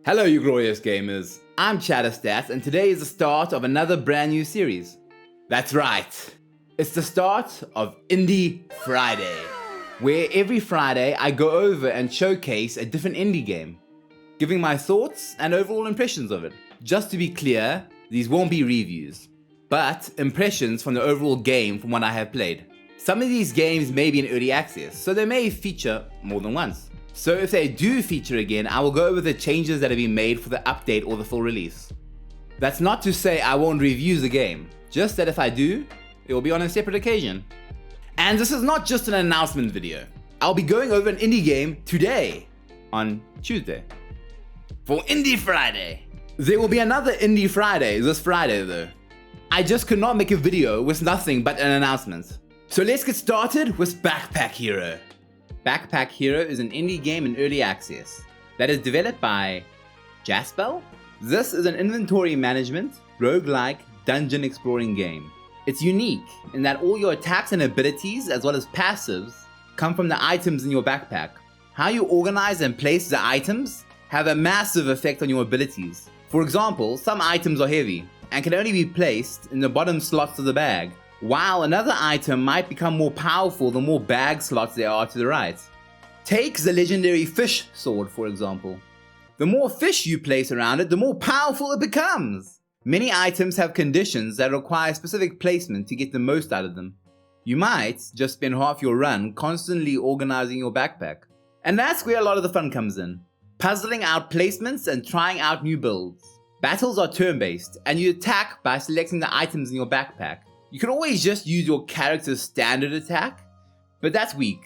Hello you glorious gamers, I'm ChadOfStats and today is the start of another brand new series. That's right, it's the start of Indie Friday, where every Friday I go over and showcase a different indie game, giving my thoughts and overall impressions of it. Just to be clear, these won't be reviews, but impressions from the overall game from what I have played. Some of these games may be in early access, so they may feature more than once. So if they do feature again, I will go over the changes that have been made for the update or the full release. That's not to say I won't review the game, just that if I do, it will be on a separate occasion. And this is not just an announcement video. I'll be going over an indie game today, on Tuesday, for Indie Friday. There will be another Indie Friday this Friday though. I just could not make a video with nothing but an announcement. So let's get started with Backpack Hero. Backpack Hero is an indie game in early access that is developed by Jaspel. This is an inventory management, roguelike, dungeon exploring game. It's unique in that all your attacks and abilities as well as passives come from the items in your backpack. How you organize and place the items have a massive effect on your abilities. For example, some items are heavy and can only be placed in the bottom slots of the bag, while another item might become more powerful the more bag slots there are to the right. Take the legendary fish sword for example. The more fish you place around it, the more powerful it becomes. Many items have conditions that require specific placement to get the most out of them. You might just spend half your run constantly organizing your backpack. And that's where a lot of the fun comes in. Puzzling out placements and trying out new builds. Battles are turn-based and you attack by selecting the items in your backpack. You can always just use your character's standard attack, but that's weak,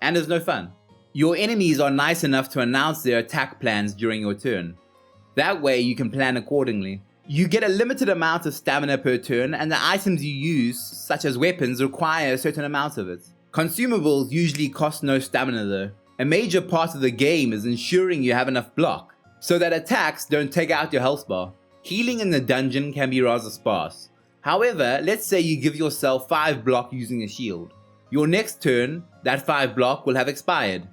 and is no fun. Your enemies are nice enough to announce their attack plans during your turn. That way you can plan accordingly. You get a limited amount of stamina per turn, and the items you use, such as weapons, require a certain amount of it. Consumables usually cost no stamina though. A major part of the game is ensuring you have enough block, so that attacks don't take out your health bar. Healing in the dungeon can be rather sparse. However, let's say you give yourself 5 block using a shield. Your next turn, that 5 block will have expired.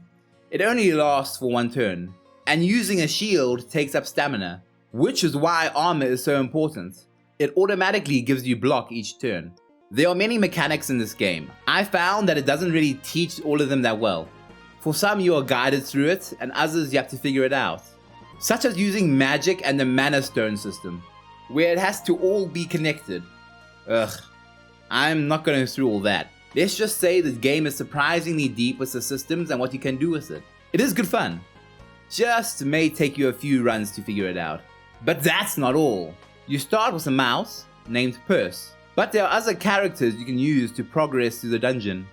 It only lasts for 1 turn, and using a shield takes up stamina, which is why armor is so important. It automatically gives you block each turn. There are many mechanics in this game. I found that it doesn't really teach all of them that well. For some you are guided through it, and others you have to figure it out. Such as using magic and the mana stone system, where it has to all be connected. I'm not going through all that. Let's just say the game is surprisingly deep with the systems and what you can do with it. It is good fun. Just may take you a few runs to figure it out. But that's not all. You start with a mouse named Purse, but there are other characters you can use to progress through the dungeon,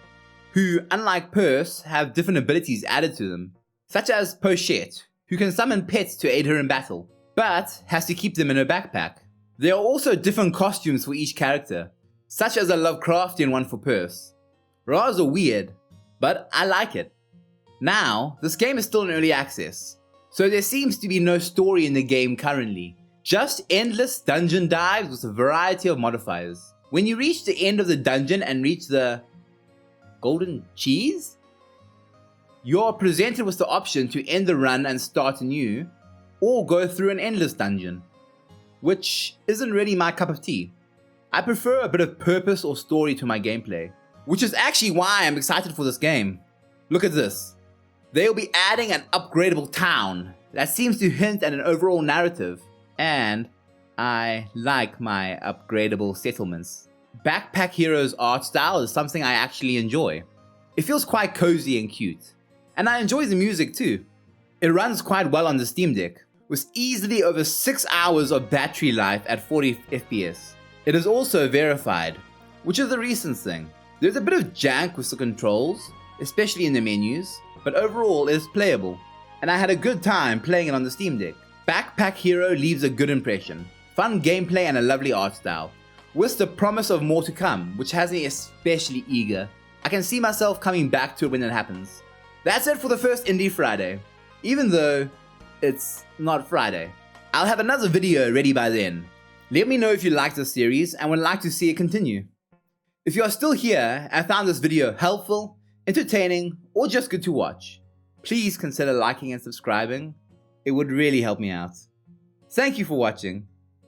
who, unlike Purse, have different abilities added to them, such as Pochette, who can summon pets to aid her in battle, but has to keep them in her backpack. There are also different costumes for each character, such as a Lovecraftian one for Purse. Rather weird, but I like it. Now, this game is still in early access, so there seems to be no story in the game currently, just endless dungeon dives with a variety of modifiers. When you reach the end of the dungeon and reach the golden cheese, you're presented with the option to end the run and start anew, or go through an endless dungeon, which isn't really my cup of tea. I prefer a bit of purpose or story to my gameplay, which is actually why I'm excited for this game. Look at this. They'll be adding an upgradable town that seems to hint at an overall narrative, and I like my upgradable settlements. Backpack Hero's art style is something I actually enjoy. It feels quite cozy and cute, and I enjoy the music too. It runs quite well on the Steam Deck, with easily over 6 hours of battery life at 40 FPS. It is also verified, which is a recent thing. There's a bit of jank with the controls, especially in the menus, but overall it is playable, and I had a good time playing it on the Steam Deck. Backpack Hero leaves a good impression, fun gameplay and a lovely art style, with the promise of more to come, which has me especially eager. I can see myself coming back to it when it happens. That's it for the first Indie Friday, even though it's not Friday. I'll have another video ready by then. Let me know if you like this series and would like to see it continue. If you are still here and found this video helpful, entertaining, or just good to watch, please consider liking and subscribing. It would really help me out. Thank you for watching.